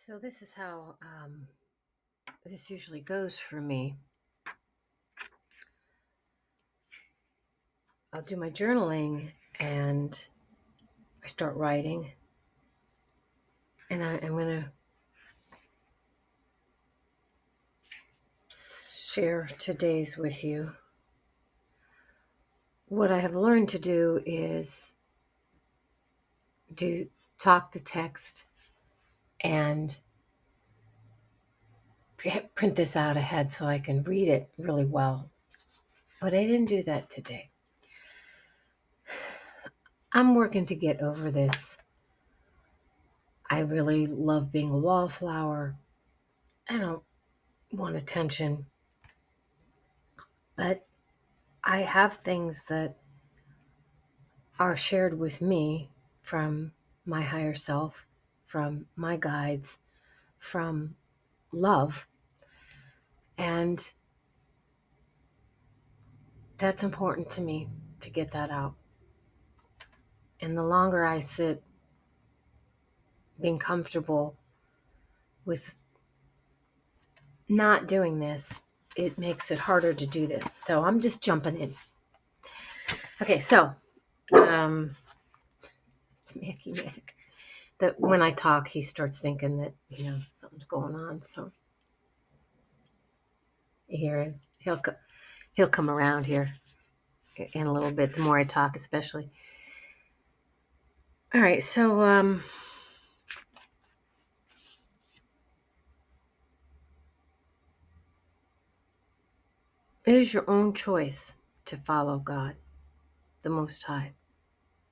So this is how this usually goes for me. I'll do my journaling and I start writing. And I'm going to share today's with you. What I have learned to do is talk to text and print this out ahead so I can read it really well. But I didn't do that today. I'm working to get over this. I really love being a wallflower. I don't want attention. But I have things that are shared with me from my higher self, from my guides, from love. And that's important to me to get that out. And the longer I sit being comfortable with not doing this, it makes it harder to do this. So I'm just jumping in. Okay, so it's Mackie Mac. That when I talk, he starts thinking that, something's going on. So you hear him. He'll come around here in a little bit, the more I talk especially. All right, so it is your own choice to follow God, the Most High.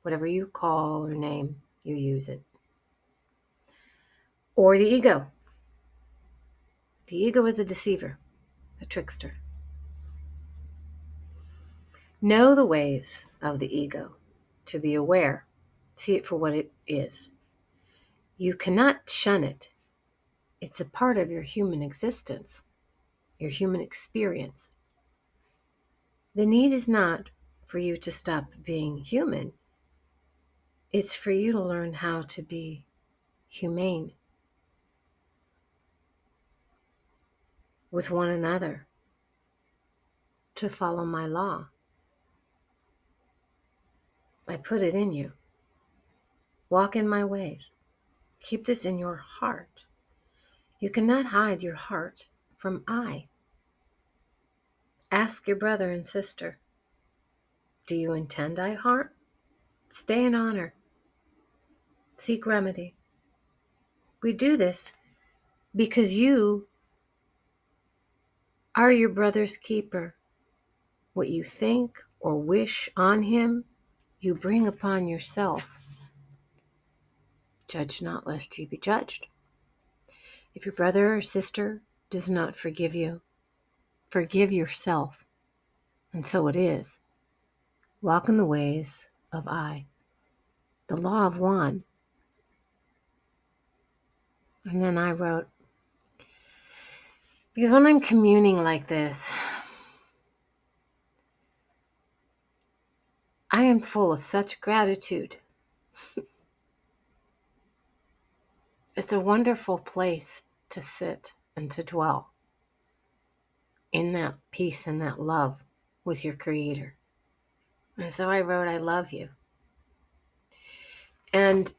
Whatever you call or name, you use it. Or the ego. The ego is a deceiver, a trickster. Know the ways of the ego, to be aware. See it for what it is. You cannot shun it. It's a part of your human existence, your human experience. The need is not for you to stop being human. It's for you to learn how to be humane with one another, to follow my law. I put it in you. Walk in my ways. Keep this in your heart. You cannot hide your heart from I. Ask your brother and sister, do you intend I harm? Stay in honor. Seek remedy. We do this because you are your brother's keeper. What you think or wish on him, you bring upon yourself. Judge not, lest you be judged. If your brother or sister does not forgive you, forgive yourself. And so it is. Walk in the ways of I. The law of one. And then I wrote, because when I'm communing like this, I am full of such gratitude. It's a wonderful place to sit and to dwell in that peace and that love with your Creator. And so I wrote, I love you. And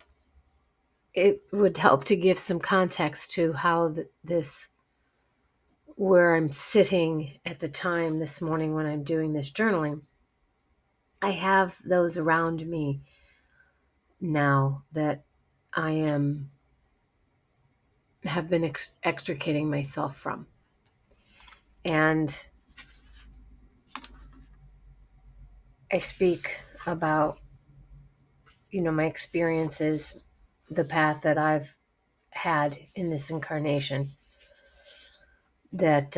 it would help to give some context to how this, where I'm sitting at the time this morning when I'm doing this journaling. I have those around me now that I have been extricating myself from. And I speak about, my experiences, the path that I've had in this incarnation that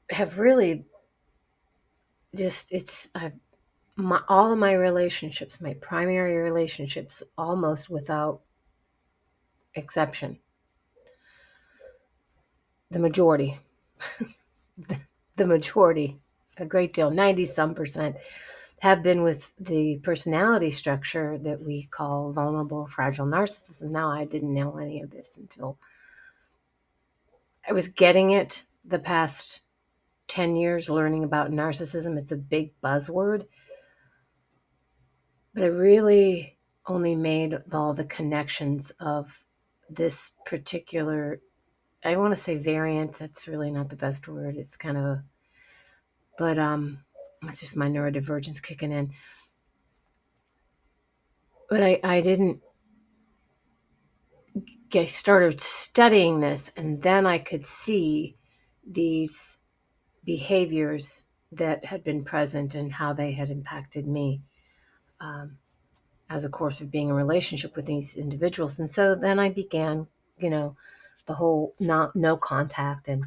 have really just, all of my relationships, my primary relationships, almost without exception, the majority, the majority, a great deal, 90 some percent, have been with the personality structure that we call vulnerable, fragile narcissism. Now, I didn't know any of this until I was getting it the past 10 years, learning about narcissism. It's a big buzzword, but I really only made all the connections of this particular, I want to say variant. That's really not the best word. It's kind of a, but it's just my neurodivergence kicking in. But I didn't get started studying this, and then I could see these behaviors that had been present and how they had impacted me as a course of being in a relationship with these individuals. And so then I began, the whole no contact. And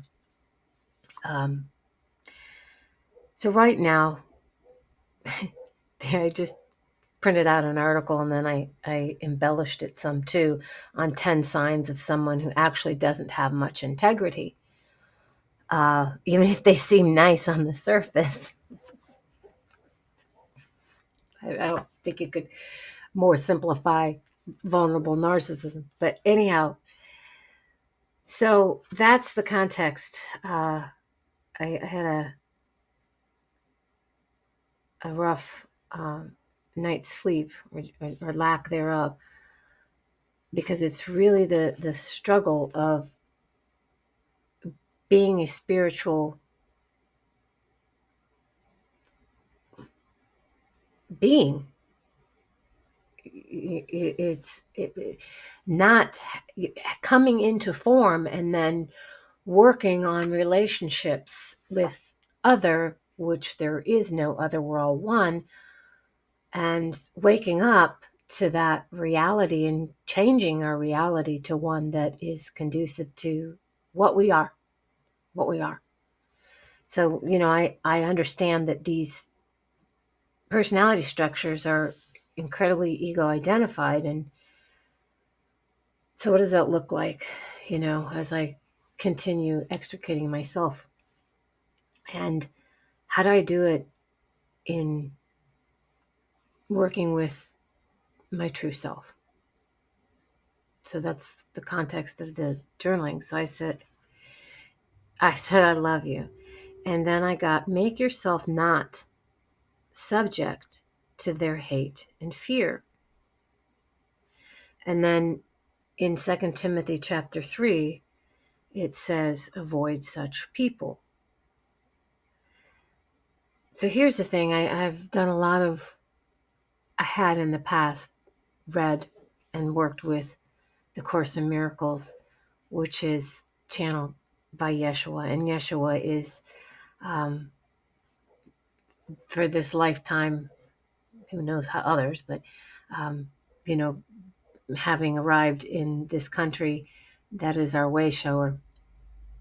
so right now, I just printed out an article, and then I embellished it some too, on 10 signs of someone who actually doesn't have much integrity. Even if they seem nice on the surface. I don't think you could more simplify vulnerable narcissism. But anyhow, so that's the context. I had a rough night's sleep, or lack thereof, because it's really the struggle of being a spiritual being. It's not coming into form and then working on relationships with other, which there is no other, we're all one, and waking up to that reality and changing our reality to one that is conducive to what we are. So, I understand that these personality structures are incredibly ego identified. And so what does that look like, as I continue extricating myself? And how do I do it in working with my true self? So that's the context of the journaling. So I said, I love you. And then I got, make yourself not subject to their hate and fear. And then in 2 Timothy chapter 3, it says, avoid such people. So here's the thing. I've done a lot of, I had in the past read and worked with the Course in Miracles, which is channeled by Yeshua. And Yeshua is, for this lifetime, who knows how others, but, having arrived in this country, that is our way shower.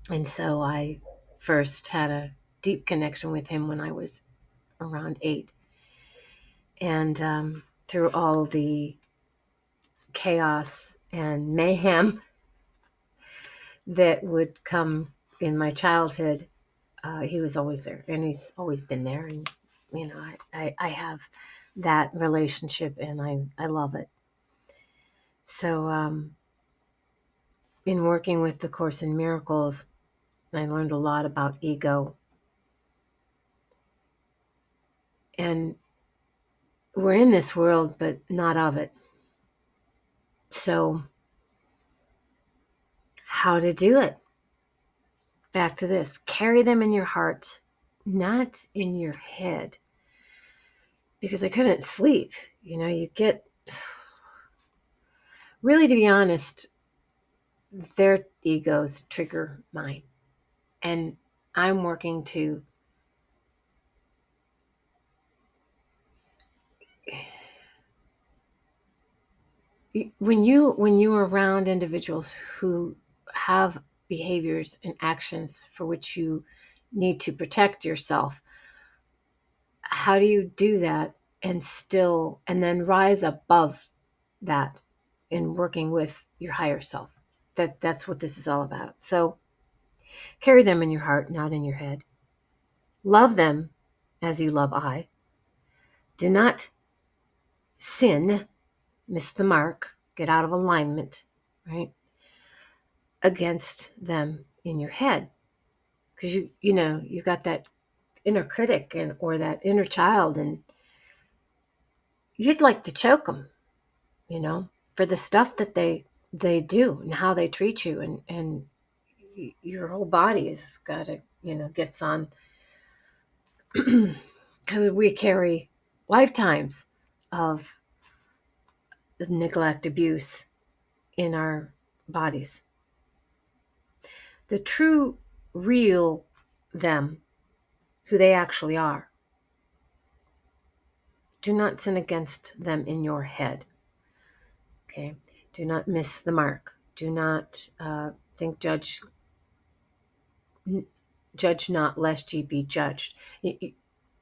And so I first had a deep connection with him when I was around 8. And through all the chaos and mayhem that would come in my childhood, he was always there, and he's always been there. And, I have that relationship, and I love it. So in working with the Course in Miracles, I learned a lot about ego. And we're in this world, but not of it. So how to do it? Back to this. Carry them in your heart, not in your head. Because I couldn't sleep. You get, really, to be honest, their egos trigger mine. And I'm working to when you're around individuals who have behaviors and actions for which you need to protect yourself, how do you do that and then rise above that in working with your higher self? That's what this is all about. So carry them in your heart, not in your head. Love them as you love I. Do not sin, miss the mark, get out of alignment, right, against them in your head. Because you got that inner critic or that inner child, and you'd like to choke them, for the stuff that they do and how they treat you, and your whole body has got to, gets on. We carry lifetimes of neglect, abuse in our bodies. The true, real them, who they actually are. Do not sin against them in your head. Okay? Do not miss the mark. Do not think, judge not, lest ye be judged.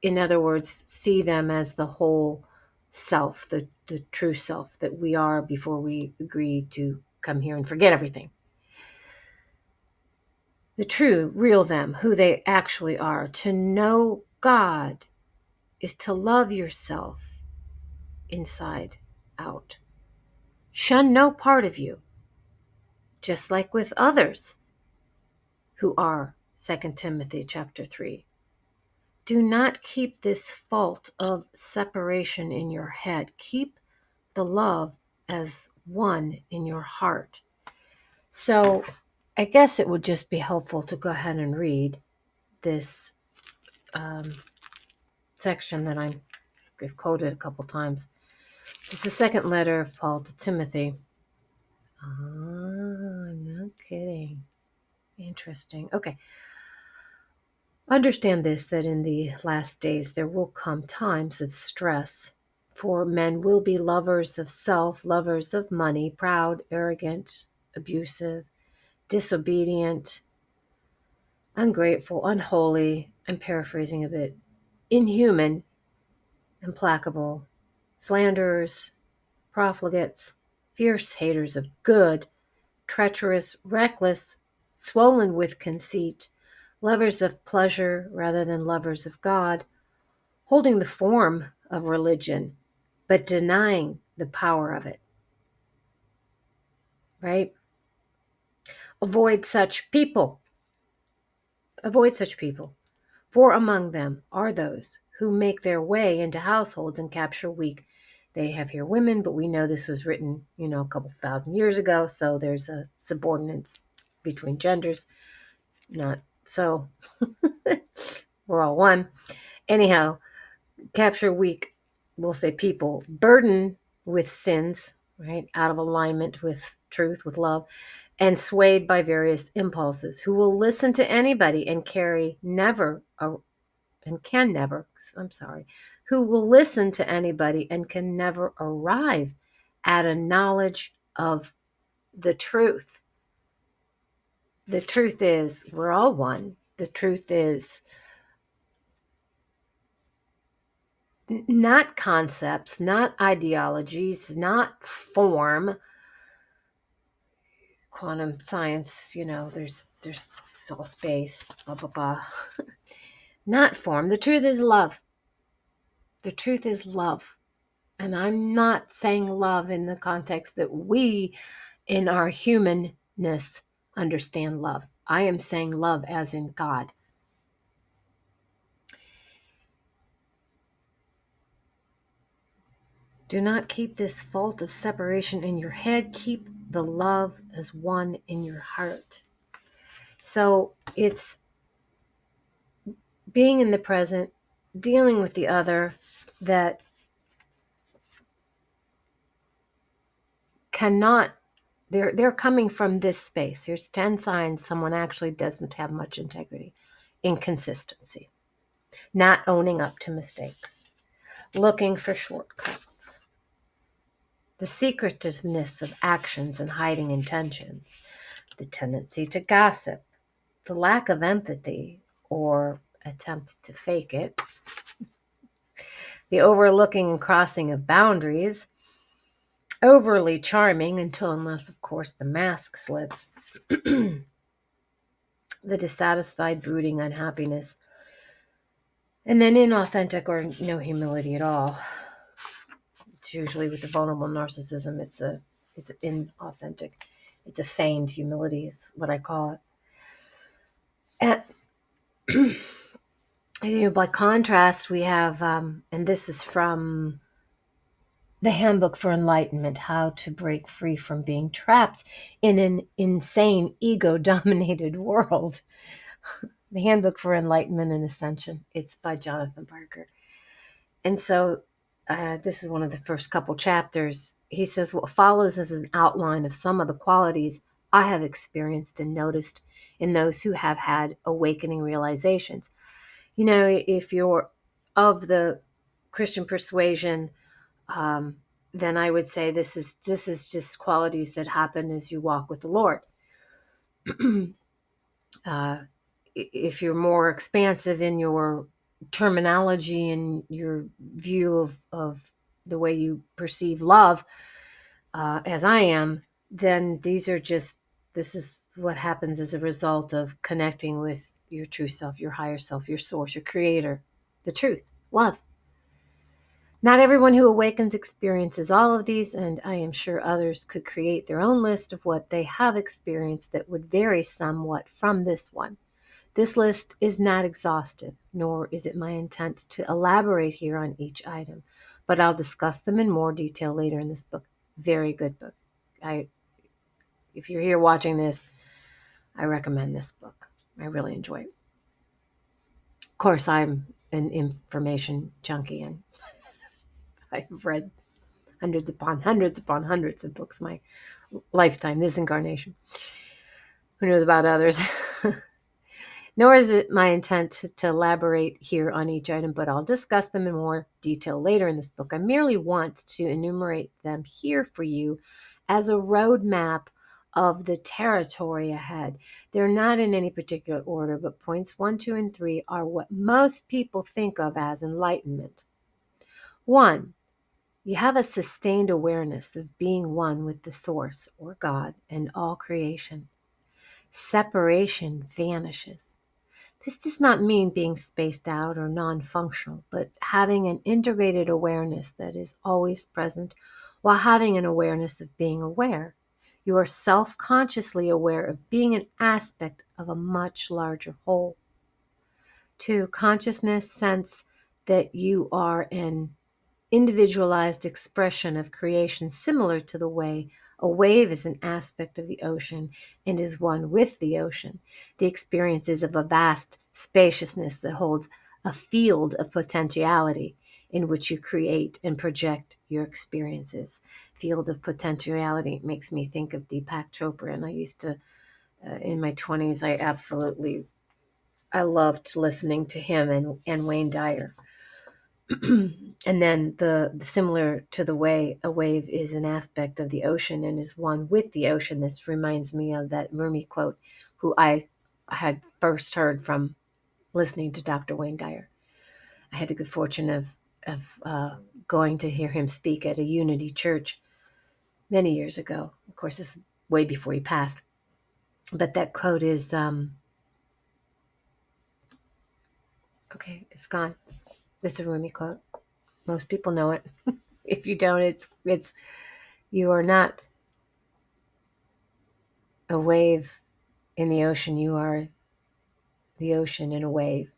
In other words, see them as the whole self, the true self that we are before we agree to come here and forget everything. The true, real them, who they actually are. To know God is to love yourself inside out. Shun no part of you, just like with others who are. 2 Timothy chapter 3. Do not keep this fault of separation in your head. Keep the love as one in your heart. So I guess it would just be helpful to go ahead and read this section that I've quoted a couple times. It's the second letter of Paul to Timothy. No kidding. Interesting. Okay. Understand this, that in the last days there will come times of stress, for men will be lovers of self, lovers of money, proud, arrogant, abusive, disobedient, ungrateful, unholy, I'm paraphrasing a bit, inhuman, implacable, slanderers, profligates, fierce haters of good, treacherous, reckless, swollen with conceit, lovers of pleasure rather than lovers of God, holding the form of religion, but denying the power of it. Right? Avoid such people. Avoid such people. For among them are those who make their way into households and capture weak. They have here women, but we know this was written, a couple thousand years ago, so there's a subordinates between genders. Not so. We're all one. Anyhow, capture weak, we'll say people, burdened with sins, right, out of alignment with truth, with love, and swayed by various impulses, who will listen to anybody and can never, who will listen to anybody and can never arrive at a knowledge of the truth. The truth is, we're all one. The truth is not concepts, not ideologies, not form. Quantum science, there's all space, blah, blah, blah. Not form. The truth is love. The truth is love. And I'm not saying love in the context that we, in our humanness, understand love. I am saying love as in God. Do not keep this fault of separation in your head. Keep the love as one in your heart. So it's being in the present, dealing with the other that cannot, they're coming from this space. Here's 10 signs someone actually doesn't have much integrity. Inconsistency, not owning up to mistakes, looking for shortcuts, the secretiveness of actions and hiding intentions, the tendency to gossip, the lack of empathy or attempt to fake it, the overlooking and crossing of boundaries, overly charming unless, of course, the mask slips, the dissatisfied, brooding unhappiness, And then inauthentic or no humility at all. It's usually with the vulnerable narcissism, it's inauthentic. It's a feigned humility is what I call it. And by contrast, we have, and this is from the Handbook for Enlightenment, How to Break Free from Being Trapped in an Insane Ego-Dominated World. The Handbook for Enlightenment and Ascension. It's by Jonathan Parker. And so this is one of the first couple chapters. He says, what follows is an outline of some of the qualities I have experienced and noticed in those who have had awakening realizations. You know, if you're of the Christian persuasion, then I would say this is just qualities that happen as you walk with the Lord. If you're more expansive in your terminology and your view of the way you perceive love, as I am, then this is what happens as a result of connecting with your true self, your higher self, your source, your creator, the truth, love. Not everyone who awakens experiences all of these, and I am sure others could create their own list of what they have experienced that would vary somewhat from this one. This list is not exhaustive, nor is it my intent to elaborate here on each item, but I'll discuss them in more detail later in this book. Very good book. If you're here watching this, I recommend this book. I really enjoy it. Of course, I'm an information junkie, and I've read hundreds upon hundreds of books my lifetime, this incarnation. Who knows about others? Nor is it my intent to elaborate here on each item, but I'll discuss them in more detail later in this book. I merely want to enumerate them here for you as a roadmap of the territory ahead. They're not in any particular order, but points 1, 2, and 3 are what most people think of as enlightenment. 1, you have a sustained awareness of being one with the source or God and all creation. Separation vanishes. This does not mean being spaced out or non-functional, but having an integrated awareness that is always present while having an awareness of being aware. You are self-consciously aware of being an aspect of a much larger whole. 2, consciousness sense that you are an individualized expression of creation, similar to the way a wave is an aspect of the ocean and is one with the ocean. The experience is of a vast spaciousness that holds a field of potentiality in which you create and project your experiences. Field of potentiality makes me think of Deepak Chopra, and I used to, in my 20s, I loved listening to him and Wayne Dyer. And then the similar to the way a wave is an aspect of the ocean and is one with the ocean. This reminds me of that Rumi quote, who I had first heard from listening to Dr. Wayne Dyer. I had the good fortune of going to hear him speak at a Unity church many years ago. Of course, this is way before he passed. But that quote is, okay, it's gone. It's a Rumi quote. Most people know it. If you don't, it's you are not a wave in the ocean. You are the ocean in a wave.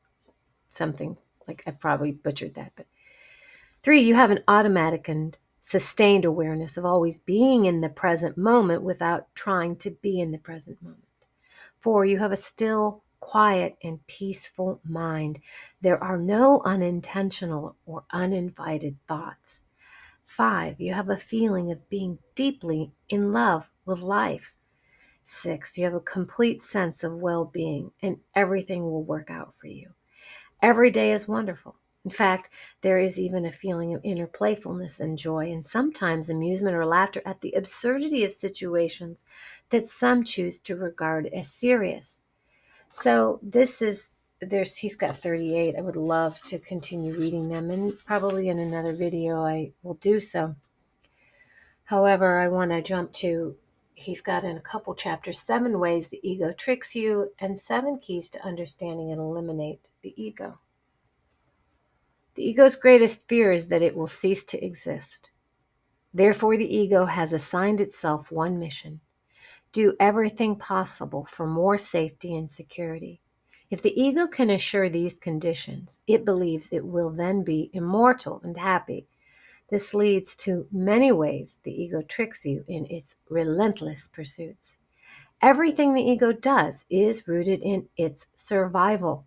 Something like, I probably butchered that. But 3, you have an automatic and sustained awareness of always being in the present moment without trying to be in the present moment. 4, you have a still, quiet, and peaceful mind. There are no unintentional or uninvited thoughts. 5, you have a feeling of being deeply in love with life. 6, you have a complete sense of well-being, and everything will work out for you. Every day is wonderful. In fact, there is even a feeling of inner playfulness and joy, and sometimes amusement or laughter at the absurdity of situations that some choose to regard as serious. So he's got 38. I would love to continue reading them, and probably in another video I will do so. However, I want to jump to, he's got in a couple chapters, 7 ways the ego tricks you and 7 keys to understanding and eliminate the ego. The ego's greatest fear is that it will cease to exist. Therefore, the ego has assigned itself one mission: do everything possible for more safety and security. If the ego can assure these conditions, it believes it will then be immortal and happy. This leads to many ways the ego tricks you in its relentless pursuits. Everything the ego does is rooted in its survival.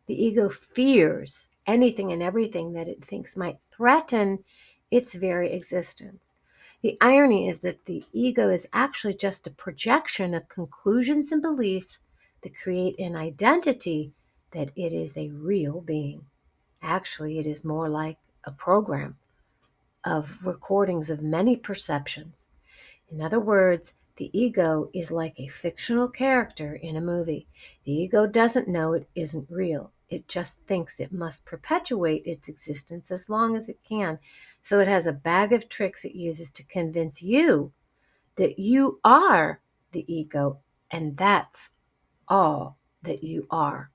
The ego fears anything and everything that it thinks might threaten its very existence. The irony is that the ego is actually just a projection of conclusions and beliefs that create an identity that it is a real being. Actually, it is more like a program of recordings of many perceptions. In other words, the ego is like a fictional character in a movie. The ego doesn't know it isn't real. It just thinks it must perpetuate its existence as long as it can. So it has a bag of tricks it uses to convince you that you are the ego, and that's all that you are.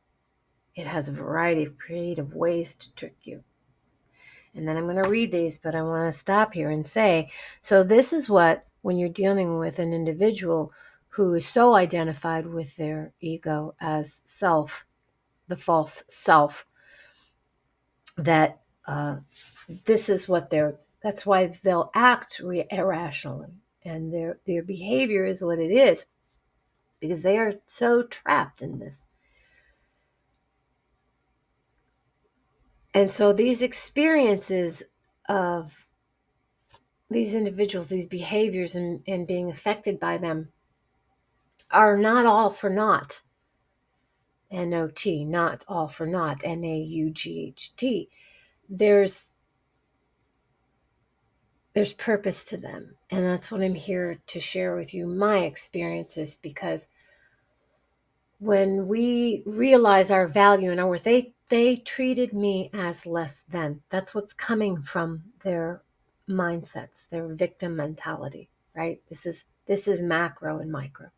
It has a variety of creative ways to trick you. And then I'm going to read these, but I want to stop here and say, so this is what, when you're dealing with an individual who is so identified with their ego as self, the false self, that this is what that's why they'll act irrationally. And their behavior is what it is, because they are so trapped in this. And so these experiences of these individuals, these behaviors and being affected by them are not all for naught. N-O-T, not all for naught, N-A-U-G-H-T. There's purpose to them. And that's what I'm here to share with you, my experiences, because when we realize our value and our worth, they treated me as less than. That's what's coming from their mindsets, their victim mentality, right? This is macro and micro.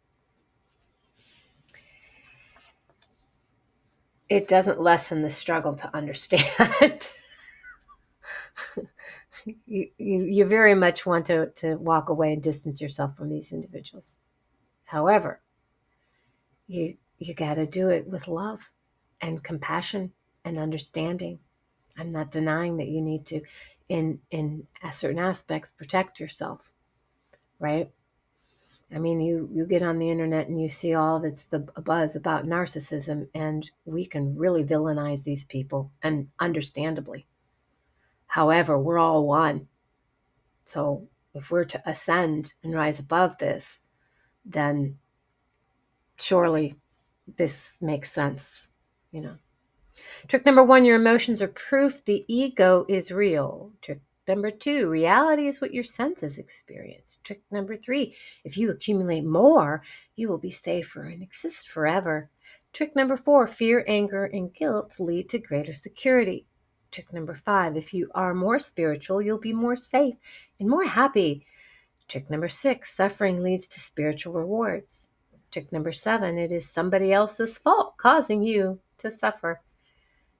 It doesn't lessen the struggle to understand. You very much want to walk away and distance yourself from these individuals. However, you got to do it with love and compassion and understanding. I'm not denying that you need to, in certain aspects, protect yourself, right? I mean, you get on the internet and you see all that's the buzz about narcissism, and we can really villainize these people, and understandably. However, we're all one. So if we're to ascend and rise above this, then surely this makes sense, you know. Trick number 1, your emotions are proof the ego is real. Trick number 2, reality is what your senses experience. Trick number 3, if you accumulate more, you will be safer and exist forever. Trick number 4, fear, anger, and guilt lead to greater security. Trick number 5, if you are more spiritual, you'll be more safe and more happy. Trick number 6, suffering leads to spiritual rewards. Trick number 7, it is somebody else's fault causing you to suffer.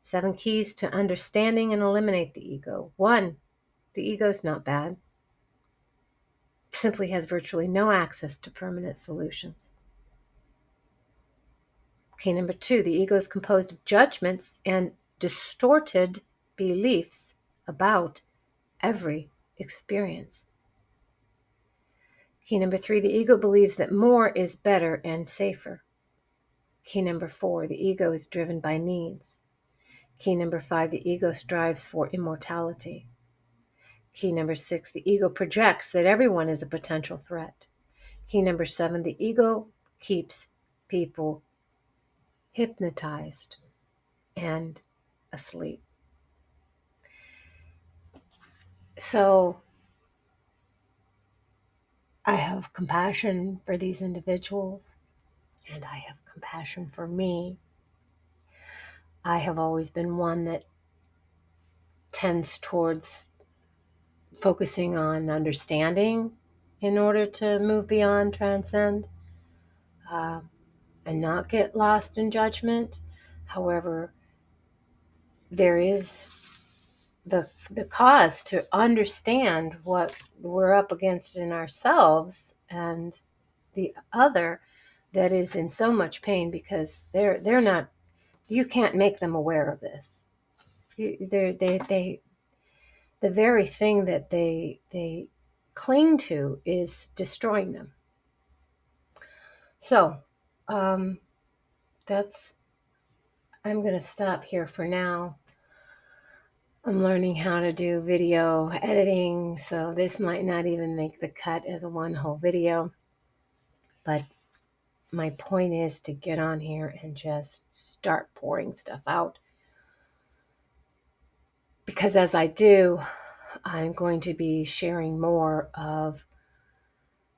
7 keys to understanding and eliminate the ego. 1, the ego is not bad. It simply has virtually no access to permanent solutions. Key number 2, the ego is composed of judgments and distorted beliefs about every experience. Key number 3, the ego believes that more is better and safer. Key number 4, the ego is driven by needs. Key number 5, the ego strives for immortality. Key number 6, the ego projects that everyone is a potential threat. Key number 7, the ego keeps people hypnotized and asleep. So I have compassion for these individuals, and I have compassion for me. I have always been one that tends towards focusing on understanding in order to move beyond, transcend, and not get lost in judgment. However, there is the cause to understand what we're up against in ourselves and the other that is in so much pain because they're not, you can't make them aware of this. They the very thing that they cling to is destroying them. So that's, I'm going to stop here for now. I'm learning how to do video editing, so this might not even make the cut as a one whole video. But my point is to get on here and just start pouring stuff out. Because as I do, I'm going to be sharing more of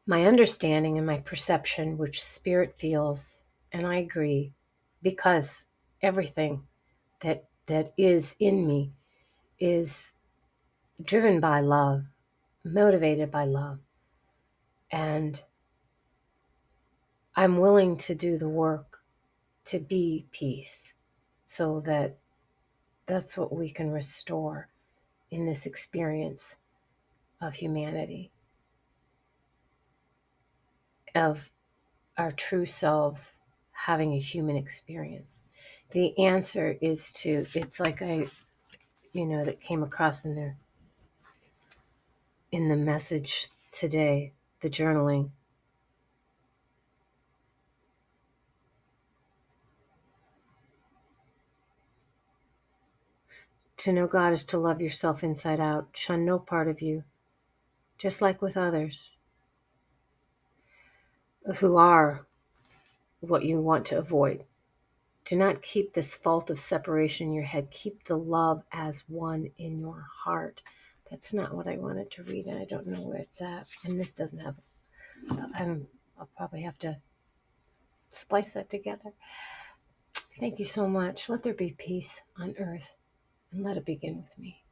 my understanding and my perception, which spirit feels, and I agree, because everything that is in me is driven by love, motivated by love. And I'm willing to do the work to be peace so that that's what we can restore in this experience of humanity, of our true selves having a human experience. The answer is to, it's like that came across in there in the message today, the journaling. To know God is to love yourself inside out, shun no part of you, just like with others who are what you want to avoid. Do not keep this fault of separation in your head. Keep the love as one in your heart. That's not what I wanted to read, and I don't know where it's at. And this doesn't have, I'll probably have to splice that together. Thank you so much. Let there be peace on earth, and let it begin with me.